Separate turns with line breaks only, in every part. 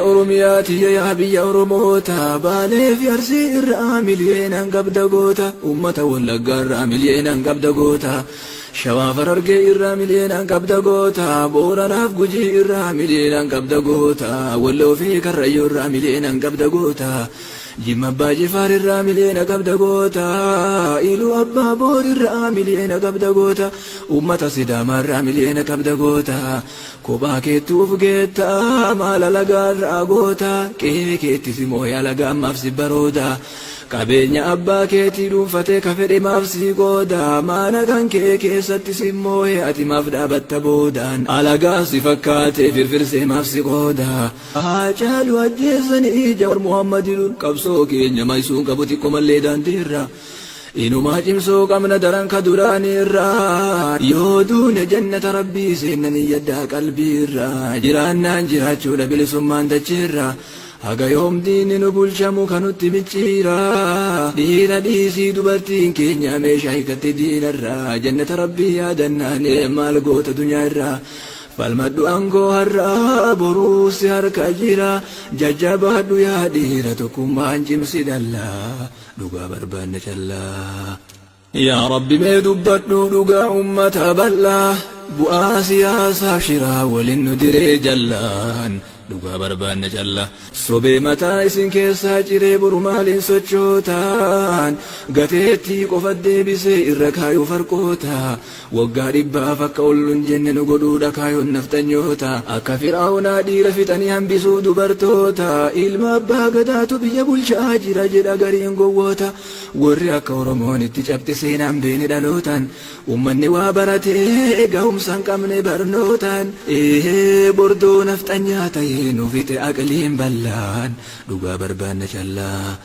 Oromiyaati yaa biyya Oromoota Baalee fi Arsii irraa miliyeenaan qabda goota Uummata Wallaggaa irraa miliyeenaan qabda goota Shawaa Harargee irraa miliyeenaan qabda goota Booranaaf Gujii irraa miliyeenaan qabda goota Walloo fi Karrayyuu irraa miliyeenaan qabda goota Jimma Abbaa Jifaar irraa miliyeena qabda goota Iluu Abbaa Boor irraa miliyeena qabda goota Uummata Sidaamaa irraa miliyeena qabda goota Kophaa keettuuf geetta maala lagaa irraa goota Qe'ee keettis immoo yaa lagaa ammaaf si barooda Qabeenya abbaa keetii dhuunfatee ka fedhe maaf si gooda Mana kan kee keessattis immoo ati maaf dhaabatta boodaan Alagaa si fakkaatee firfirsee maaf si qooda Haacaaluu ajjeessanii Jawaar Muhammadiin qabsoo keenya maayisuun qabu xiqqoo mallee daandiirra Inumaa cimsoo qabna daran ka duraanirra Yoo duune jannata rabbii seennanii yaddaa qalbiirra Jiraannaan jiraachuudha bilisummaan dachiirra Haga yoom diinni nu bulchamu kanutti micciira Dhiira dhiisii dubartiin keenya meeshaa hiikatte diinarra Jannata rabbii yaadannaan maal goota dunyaa irraa Falmadhu aangoo har'aa boruu si harka jira Jajjabaadhu yaa dhiira tokkummaan cimsi dallaa Dhugaa barbaanne callaa Yaa Rabbi mee dubbadhu dhugaa ummata bal'aa Bu'aa siyaasaa shiraa waliin nu diree jallaan Dhugaa barbaanne callaa Sobee mataa isin keessaa ciree boru maaliin sochootaan Gateettii qofa deebisee irra kaayuu farqoota Waggaa dhibbaaf akka olluun jenne nu godhuudha kaayoon naftanyoota Akka Firaa'oonaa dhiira fixanii hambisuu dubartoota Ilma abbaa gadaatu biyya bulchaa jira jedha gariin gowwoota Warri akka Oromoon itti cabte seenaan beene dhalootaan Uummanni waa baratee gahumsa hin qabne barnootaan Bordoo naftanyaa ta'ee nu fixe aqliin bal'aan Dhugaa barbaanne callaa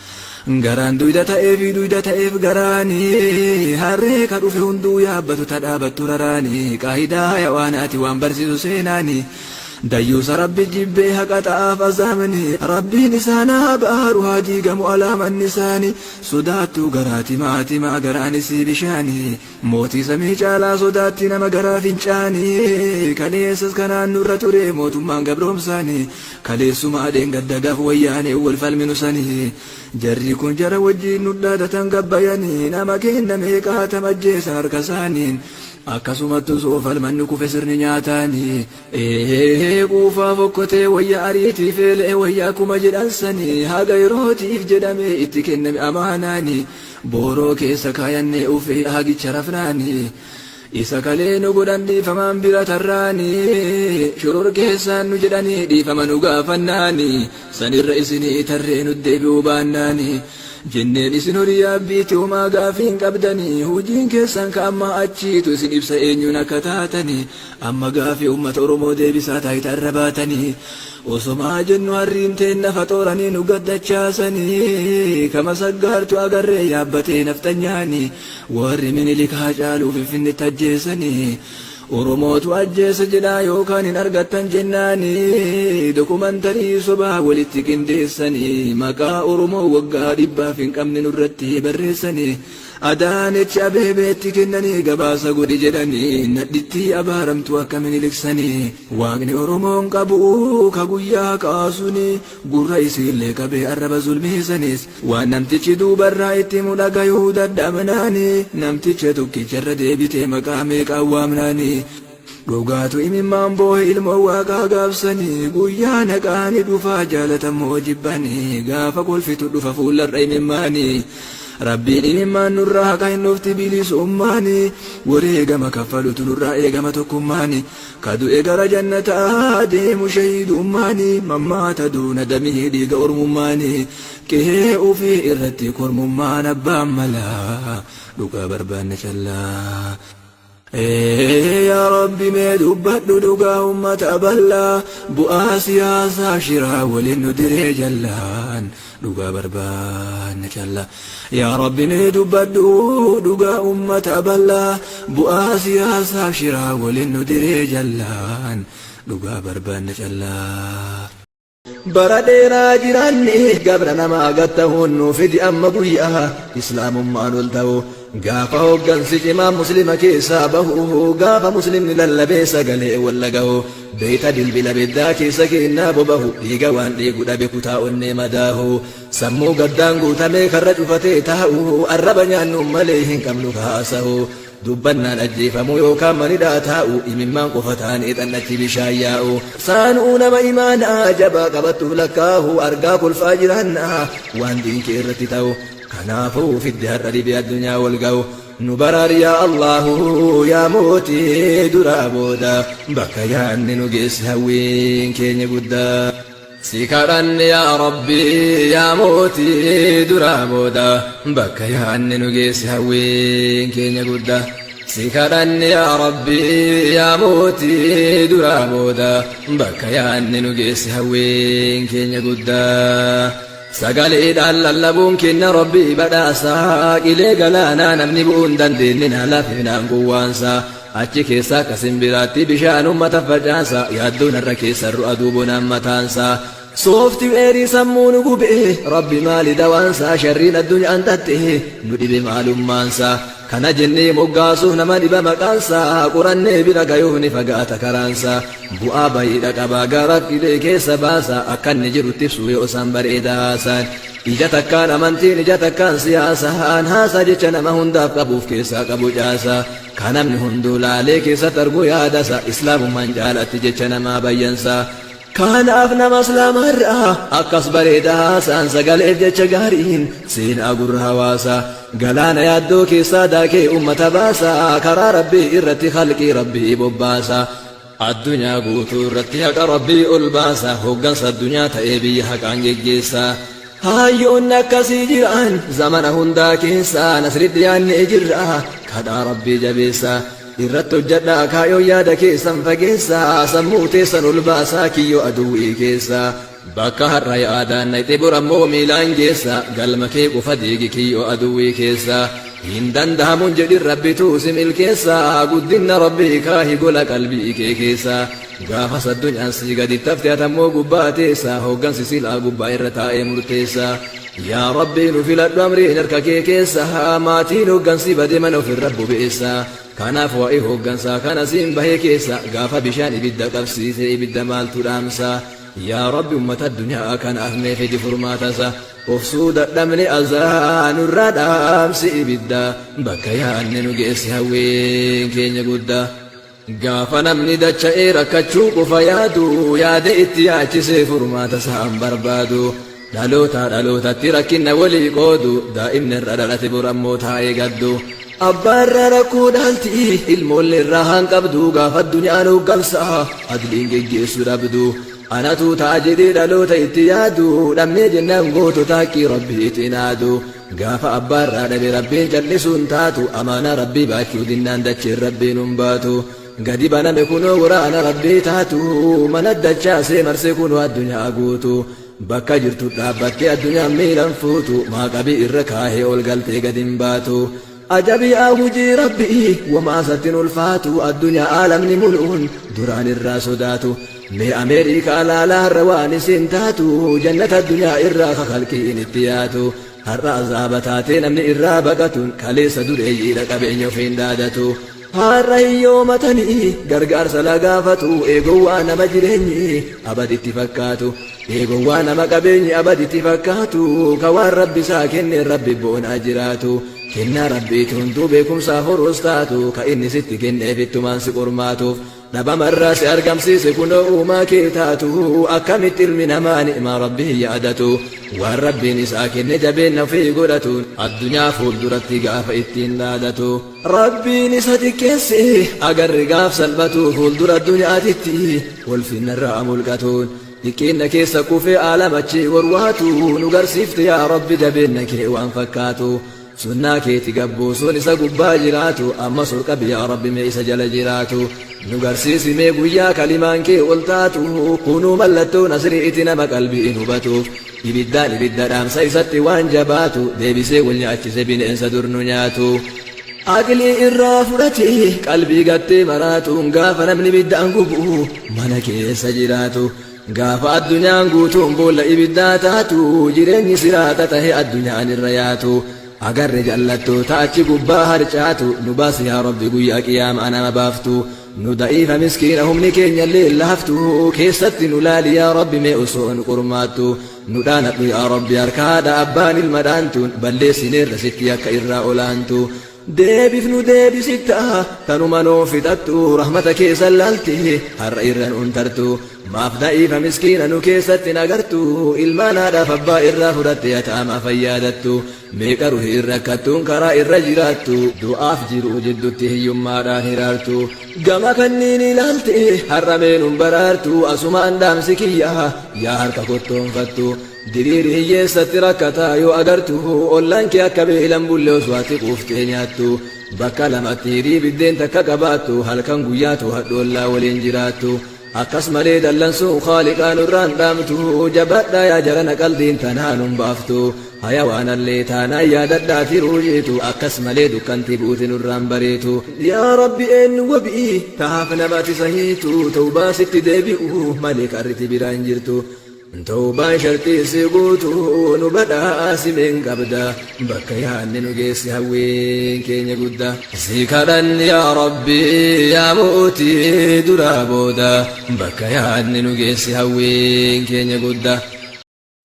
Garaan duyda ta'eef garaanii Harree ka dhufe hunduu yaabbatu tadhaabattu raraanii Qaayidaa yawaanaati waan barsiisu seenaanii Dayyuusa Rabbi jibbee haqa ta'aaf azaamni Rabbiin isaanaa baaru haa diigamu alaamanni isaanii Sodaattuu garaati maatii garaanisii bishaanii Mootii samii caalaa sodaatti nama garaa fincaanii Kaleessas kanaan nurra ture mootummaan gabroomsaanii Kaleessuma adeen gaddagaaf wayyaanee wal falminu sanii Jarri kun jara wajjiin nudhaadatan gabbayanii Nama kenna meeqaa tamajjeessa harka isaaniin Akkasumattu soofalmanni kufe sirni nyaataanii Quufaa fokkotee wayyaa ariitii feelee wayyaa kuma jedhansanii Haga yerootiif jedhamee itti kenname amaanaanii Booroo keessa kaayannee ufee hagicha rafnaanii Isa kalee nu godhan dhiifamaan bira tarraanii Shoror keessaan nu jedhanii dhiifama nu gaafannaanii Sanirra isinii tarree nu deebi'uu baannaanii Jenneen isin horii abbiitti homaa gaafiin qabdanii Hojiin keessan ka amma achiitu isin ibsa eenyuun akka taatanii Amma gaafii ummata Oromoo deebisaa taayitaa irra baatanii Osomaa jennu harriin teenna faxooranii nu gaddachaasanii Kama saggaartu agarree yaabbatee naftanyaanii Warri Minilikaa caaluuf Finfinnitti ajjeesanii Oromootu ajjeesa jedhaa yookaan hin argattan jennaanii Dokumantarii sobaa walitti qindeessanii Maqaa Oromoo waggaa dhibbaaf hin qabne nurratti barreessanii Adaanechi Abeebeetti kennanii gabaasa godhi jedhanii Nadhitti abaaramtu akka Miniliksanii Waaqni Oromoon qabu ka guyyaa kaasuni Gurra isiillee qabee arraba zulmeessanis Waan namtichi duubarraa itti mul'agayuu dadhabnaanii Namticha tokkicharra deebitee maqaa meeqaa waamnaanii Dhugaatu imimmaan boohe ilmoo waaqaa gaabsanii Guyyaa naqaanii dhufaa jaalatamoo jibbanii Gaafa kolfitu dhufa fuullarra imimmaanii Rabbiin imimmaan nurraa haqa hin dhufti bilisummaanii Wareegama kaffalutu nurraa eegama tokkummaanii Kadu'e gara jannataa deemu shahiidummaanii Mammaata duuna damii dhiiga ormummaanii Qe'ee ufii irratti kormummaan abbaan malaa Dhugaa barbaanne callaa Yaa Rabbi mee dubbadhu dhugaa ummata bal'aa Bu'aa siyaasaa shiraa waliin nu diree jallaan Dhugaa barbaanne callaa Yaa Rabbi mee dubbadhu dhugaa ummata bal'aa Bu'aa siyaasaa shiraa waliin nu diree jallaan Dhugaa barbaanne callaa Bara dheeraa jiraanne gabra namaa gatta hunnu fidi amma guyyaa Islaamummaan ol ta'u gaafa hoggansi cimaa muslima keessaa bahu gaafa muslimni lallabee sagalee wallagahu beeyta dilbila beddaa keessa kennaa bobahu dhiiga waan dhiigu dhabe kutaa onnee madaahu sammuu gaddaan guutamee karra cufatee taa'u arraba nyaannu malee hin qabnu kaasahu dubbannaan ajjeefamu yookaan manidhaa taa'u imimmaan qofa ta'anii xannachi bishaan yaa'u saanuu nama imaanaa jabaa qabattuuf lakkaahu argaa kolfaa jiraannaa waan diinkee irratti ta'u kanaafuu fidde har'a dhibee addunyaa wal ga'u nu baraari yaa Allahu yaa mootii duraa booda bakka yaanni nu geessi hawwiin keenya guddaa si kadhanne yaa Rabbi yaa mootii duraa booda bakka yaanni nu geessi hawwiin keenya guddaa si kadhanne yaa Rabbi yaa mootii duraa booda bakka yaanni nu geessi hawwiin keenya guddaa sagaleedhaan lallabuun kenna Rabbii badhaasaa qilee galaanaa namni bu'uun dandeenye lafinaan gowwaansaa achi keessaa akka simbiraatti bishaan ummata facaasa yaaddoon irra keessa ru'a duubonaan mataansaa soofti weerii sammuu nu gubee Rabbi maali dawaansaa sharriin addunyaan tatte nu dhibe maalummaansaa kana jennee moggaasuuf nama dhiba maqaansaa qurannee bira gayuuf ni fagaata karaansaa bu'aa bayiidha qabaa gara qilee keessa baasa akka inni jirutti ibsu yoo isaan bareedaasaan ija takkaan amantiin ija takkaan siyaasaan haasaa jecha nama hundaaf qabuuf keessaa qabu caasaa kan namni hunduu laalee keessatti argu yaadasa islaamummaan jaalatti jecha namaa bayyansaa kanaaf nama islaamarraa akkas bareedaasaan sagaleef jecha gaariin seenaa gurra hawaasaa galaana yaaddoo keessaa daakee ummata baasaa karaa rabbii irratti khalqii rabbii bobbaasaa addunyaa guutuu irratti haqa rabbii ol baasaa hoggansa addunyaa ta'ee biyya haqaan geggeessaa hayyoonni akkasii jiran zamana hundaa keessaa nasritti yaannee jirra kadhaa rabbii jabeessaa irratti hojjedhaa kaayoo yaada keessan fageessaa sammuu teessan ol baasaa kiyyoo aduwwii keessaa bakka har'a yaadaan nayxee borammoo miilaan geessa galma kee qofa deegi kiyyoo aduwwii keessaa hin danda'amuun jedhin rabbituu si milkeessaa guddinna rabbii kaahi gola qalbii kee keessaa gaafas addunyaan sii gadi tafte atammoo gubbaa teessaa hoggansi silaa gubbaa irra taa'ee murteessaa yaa rabbii nu filadhu amriin harka kee keessaa maatiin hoggansi bade mana ofirra bobeessaa kanaaf waa'ee hoggansaa kana siin bahee keessa gaafa bishaan ibidda qabsiisee ibidda maaltu dhaamsaa yaa rabbi ummata addunyaa kanaaf mee fedi furmaatasa ofsuu dadhabne azaanurraa dhaamsi ibidda bakka yaanne nu geessi hawwiin keenya guddaa gaafa namni dacha'ee rakkachuu qofa yaadu yaade itti yaachisee furmaata isaan barbaadu dhaloota dhalootatti rakkinna walii qoodu daa'imni irra dhalate borammoo taa'ee gaddu abbaarra rakkoo dhaalti ilmoollee irraa haan qabdu gaafa addunyaan hoggansaa adliin geggeessu dhabdu anatu ta'a jedhee dhaloota itti yaadu dhabnee jennaan gootota haqqii rabbii itti naadu gaafa abbaarraa dhabe rabbiin callisuun taatu amaana rabbii baachuu dinnaan dacheen rabbiin hin baatu gadi baname kunoo waraana rabbii taatu mana dachaasee marsee kunoo addunyaa guutu bakka jirtu dhaabbattee addunyaan miilan fuutu maaqabii irra kaahee ol galtee gadi hin baatu ajabii hujii rabbii wamaasattiin ulfaatu addunyaa aalamni mul'uun duraan irraa sodaatu mee ameerikaa laalaa har'a waan isin taatu jannata addunyaa irraa kakalqiin itti yaatu har'a azaaba taatee namni irraa baqatuun kaleessa dureeyyiidha qabeenya ofiin dhaadatu har'a hiyyoomatanii gargaarsa lagaafatu eegowwaa nama jireenyi abaditti fakkaatu eegowwaa nama qabeenyi abaditti fakkaatu ka waan rabbi isaa kenneen rabbi boonaa jiraatu kennaa rabbiiti hunduu beekumsaaf horos taatu ka inni sitti kenneef ittumaan si qormaatuuf dhabamarraa si argamsiise kunoo uumaa kee taatu akkamitti ilmi namaa ni'maa rabbii yaadatu waan rabbiin isaa kenne jabeenna ofii godhatuun addunyaa fuulduratti gaafa ittiin dhaadatu rabbiin isa xiqqeesse agarri gaaf salphatu fuuldura addunyaatitti ulfinnarraa mulqatuun xiqqeenna keessa kufee aalamachi warwaatu nu garsiifte yaa rabbi jabeenna kee waan fakkaatu sunnaa keeti gabbuusuun isa gubbaa jiraatu amma surqabi yaa rabbi mee isa jala jiraatu nu garsiisi mee guyyaa kalimaan kee ol taatu kunuu mallattoo nasriiti nama qalbiin hubatuuf ibiddaan ibidda dhaamsa isatti waan jabaatu deebisee wal nyaachise bineensa dur nu nyaatu aqlii irraa fudhate qalbii gattee maraatuun gaafa namni ibiddaan gubu mana keessa jiraatu gaafa addunyaan guutuun boolla ibiddaa taatu jireenyi siraata tahe addunyaan irra yaatu أجر جلتو تأتي قبا هرجاتو نباس يا ربي قوي قيام أنا ما بافتو ندعيف مسكينهم لكين يلي لهفتو كيست نلالي يا ربي ميؤسون قرماتو ندانت يا ربي أركاد أبان المدانتون بل سنير ستيا كإرا أولانتو ديبي فنو ديبي ستا كانوا منو فتاتو رحمتك سلالتي هر إرن انترتو ما فدائف مسكينا نكيست نقرتو إلمانا دفبا إرا فرات يتاما فيادتو ميكره إركتون كرا إرجراتو دعاف جرو جدوته يما راهرارتو قما كنيني لالتي حرمين برارتو أسما أندام سكيا يا هركا كتون فتو ديري هي ستركتا يو أغرتو أولانك أكبه لنبولو سواتي قفتينياتو بكا لما تيري بالدين تكاكباتو هل كان قياتو هدو الله والإنجراتو أكس مريد اللنسو خالقان الران دامتو جبتا يا جرن قلدين تنان بافتو حيوانا اللي تانا يا دداتي روجيتو أكس مريد كنتي بوتن الران بريتو يا ربي إن وبئي تهاف نباتي سهيتو توبا ست ديبئو ملك أرتي برانجرتو توبا شرطي سيقوتو نبدا آسمين قبدا بكيا ننجيس هوين كين يقودا سيكرا يا ربي يا موتي درابودا بكيا ننجيس هوين كين يقودا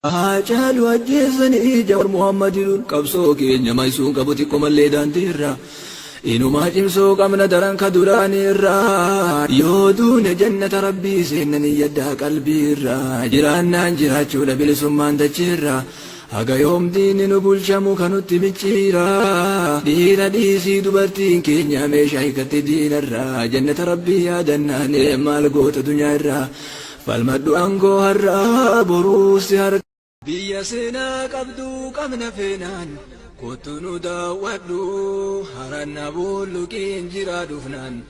أجل وجزني جور محمد قبسو كين يميسون قبوتي كم اللي دانديرا إنما جمسو قمنا دران كدراني الرا يودون جنة ربي سينني يدها قلبي الرا جرانا جراچو لبلسمان تجرا هاقا يوم دين نبول شمو كانت تبجيرا دينا ديسي دبرتين كينيا ميشاي كت دين الرا جنة ربي يا دناني مال قوت دنيا الرا فالمدو أنقو الرا بروس هر بيا سينا قبدو قمنا فينان كنتو داودو هرنا بولو كينجرا دفنان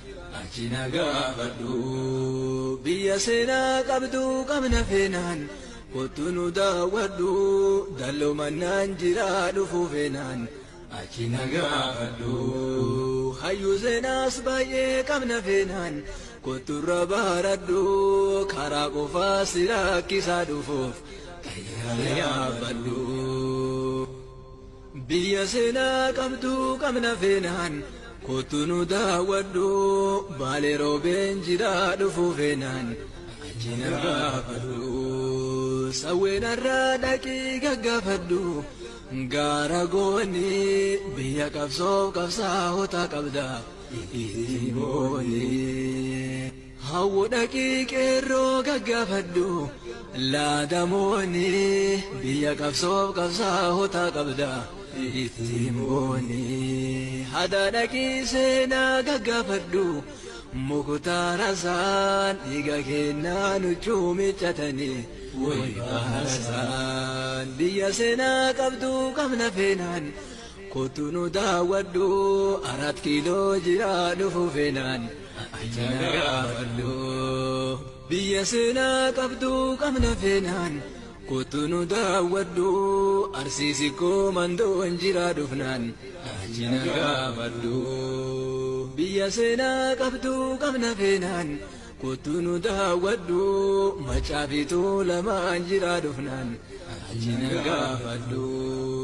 أجينا قابدو بيا سينا قبدو قمنا فينان كنتو داودو دلو منان جرا دفو فينان أجينا قابدو هايو سينا سبايي قمنا فينان كنتو رباردو كاراكو فاسرا كيسا دفوف كيا بدو بيا سينا قبدو قمنا فينان كنتو داودو بالي روبين جرا دفو فينان أجينا قابدو سوينا الرادكي قفدو غارا قوني بيا قفصو قفصاو تقبدا إيبوني هاو دكي كيرو قفدو لا دموني بيا قفصو قفصاو تقبدا إيبوني هذا دكي سينا قفدو مكتار سان إيقا كينا نجومي تتني ويباسان بيا سينا قبدو قمنا فينان كنتو داودو أراد كيلو جرا دفو فينان أجنا قابلو بيا سينا قبدو قمنا فينان كنتو داودو أرسيسيكو مندو انجرا دفنان أجنا قابلو بيا سينا قبدو قمنا فينان كنتو داودو مچافيتو لما انجرا دفنان أجنا قابلو